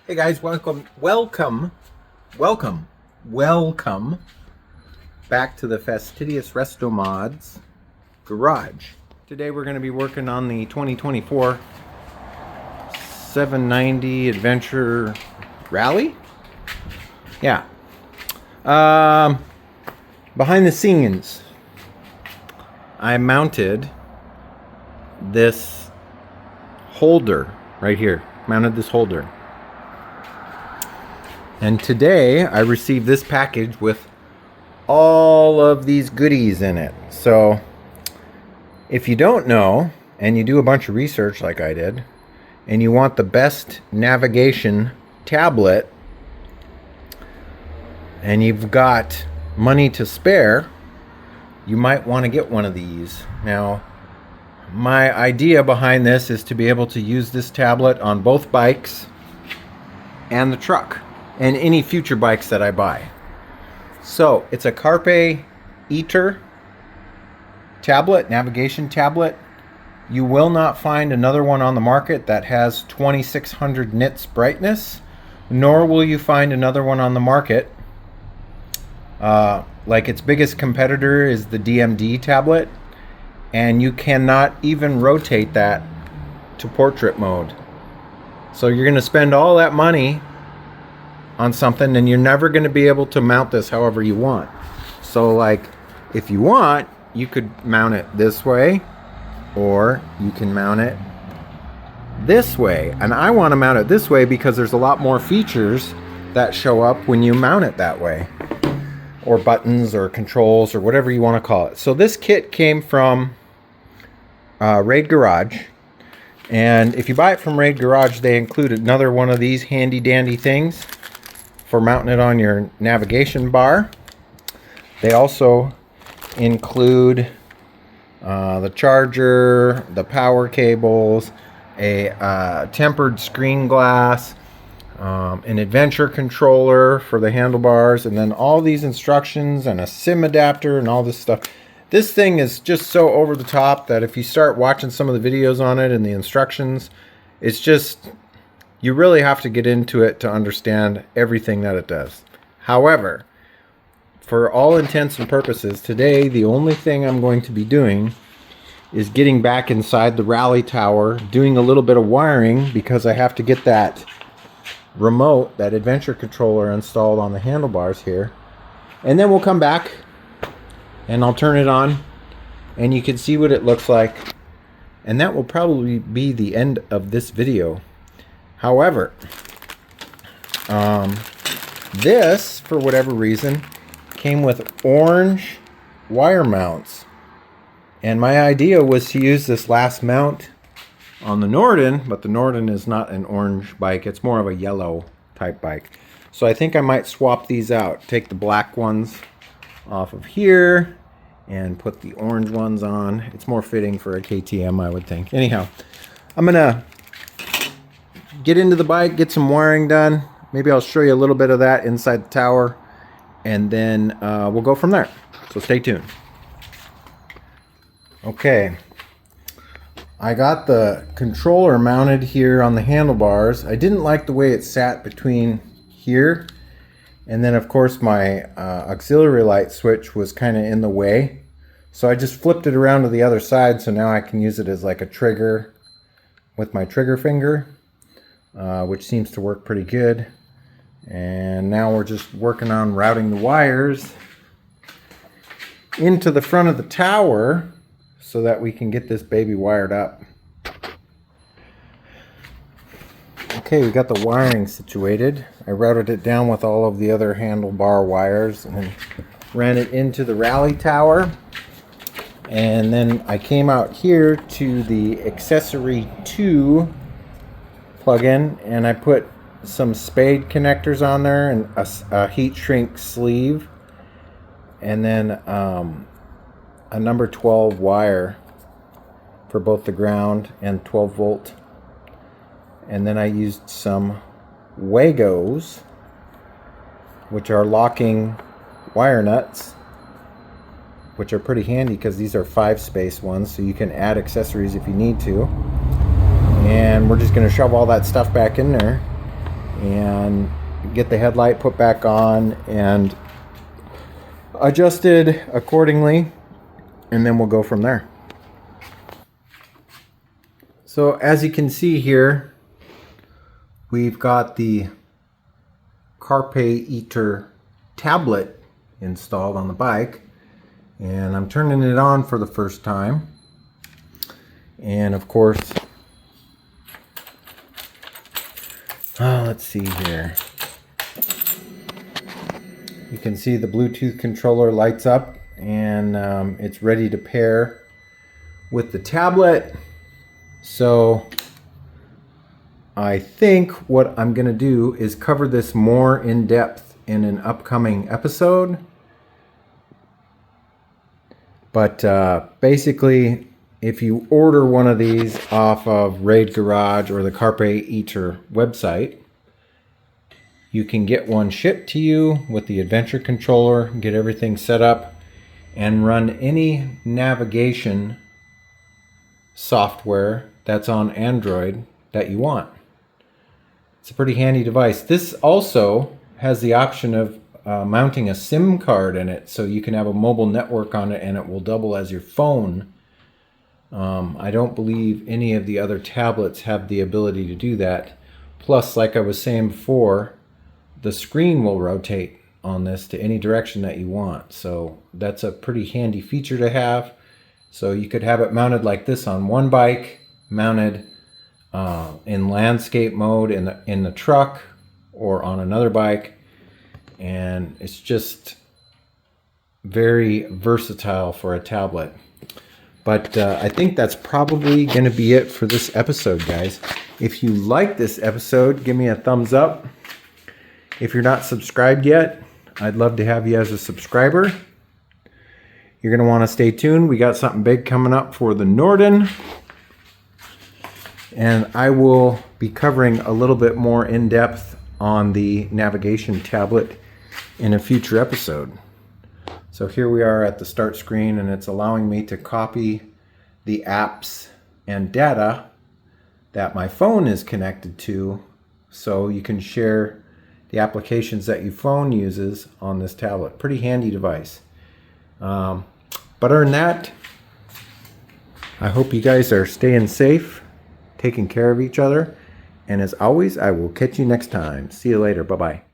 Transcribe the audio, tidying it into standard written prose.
Hey guys, welcome back to the fastidious Resto Mods garage. Today we're going to be working on the 2024 790 Adventure Rally. Yeah. Behind the scenes, I mounted this holder right here. Mounted this holder. And today I received this package with all of these goodies in it. So if you don't know and you do a bunch of research like I did and you want the best navigation tablet and you've got money to spare, you might want to get one of these. Now, my idea behind this is to be able to use this tablet on both bikes and the truck and any future bikes that I buy. So it's a Carpe Iter tablet, navigation tablet. You will not find another one on the market that has 2600 nits brightness, nor will you find another one on the market. Like its biggest competitor is the DMD tablet, and you cannot even rotate that to portrait mode. So you're going to spend all that money on something and you're never going to be able to mount this however you want. So like if you want, you could mount it this way or you can mount it this way. And I want to mount it this way because there's a lot more features that show up when you mount it that way, or buttons or controls or whatever you want to call it. So this kit came from Rade Garage, and if you buy it from Rade Garage, they include another one of these handy dandy things for mounting it on your navigation bar. They also include the charger, the power cables, a tempered screen glass, an adventure controller for the handlebars, and then all these instructions and a SIM adapter and all this stuff. This thing is just so over the top that if you start watching some of the videos on it and the instructions, it's just, you really have to get into it to understand everything that it does. However, for all intents and purposes, today the only thing I'm going to be doing is getting back inside the rally tower, doing a little bit of wiring because I have to get that remote, that adventure controller installed on the handlebars here. And then we'll come back and I'll turn it on and you can see what it looks like. And that will probably be the end of this video. However, this, for whatever reason, came with orange wire mounts. And my idea was to use this last mount on the Norden, but the Norden is not an orange bike. It's more of a yellow type bike. So I think I might swap these out. Take the black ones off of here and put the orange ones on. It's more fitting for a KTM, I would think. Anyhow, I'm going to get into the bike, get some wiring done. Maybe I'll show you a little bit of that inside the tower, and then we'll go from there. So stay tuned. Okay, I got the controller mounted here on the handlebars. I didn't like the way it sat between here, and then of course my auxiliary light switch was kind of in the way. So I just flipped it around to the other side, so now I can use it as like a trigger with my trigger finger. Which seems to work pretty good. And now we're just working on routing the wires into the front of the tower so that we can get this baby wired up. Okay, we got the wiring situated. I routed it down with all of the other handlebar wires and then ran it into the rally tower. And then I came out here to the accessory 2 plug-in, and I put some spade connectors on there and a heat shrink sleeve, and then a number 12 wire for both the ground and 12 volt. And then I used some Wagos, which are locking wire nuts, which are pretty handy because these are 5-space ones, so you can add accessories if you need to. And we're just going to shove all that stuff back in there and get the headlight put back on and adjusted accordingly, and then we'll go from there. So as you can see here, we've got the Carpe Iter tablet installed on the bike, and I'm turning it on for the first time. And of course, let's see here. You can see the Bluetooth controller lights up, and it's ready to pair with the tablet. So I think what I'm going to do is cover this more in depth in an upcoming episode. But basically, if you order one of these off of Rade Garage or the Carpe Iter website, you can get one shipped to you with the adventure controller, get everything set up, and run any navigation software that's on Android that you want. It's a pretty handy device. This also has the option of mounting a SIM card in it, so you can have a mobile network on it and it will double as your phone. I don't believe any of the other tablets have the ability to do that. Plus, like I was saying before, the screen will rotate on this to any direction that you want. So that's a pretty handy feature to have. So you could have it mounted like this on one bike, mounted in landscape mode in the truck or on another bike, and it's just very versatile for a tablet. But I think that's probably going to be it for this episode, guys. If you like this episode, give me a thumbs up. If you're not subscribed yet, I'd love to have you as a subscriber. You're going to want to stay tuned. We got something big coming up for the Norden. And I will be covering a little bit more in depth on the navigation tablet in a future episode. So here we are at the start screen, and it's allowing me to copy the apps and data that my phone is connected to, so you can share the applications that your phone uses on this tablet. Pretty handy device. But other than that, I hope you guys are staying safe, taking care of each other, and as always, I will catch you next time. See you later. Bye-bye.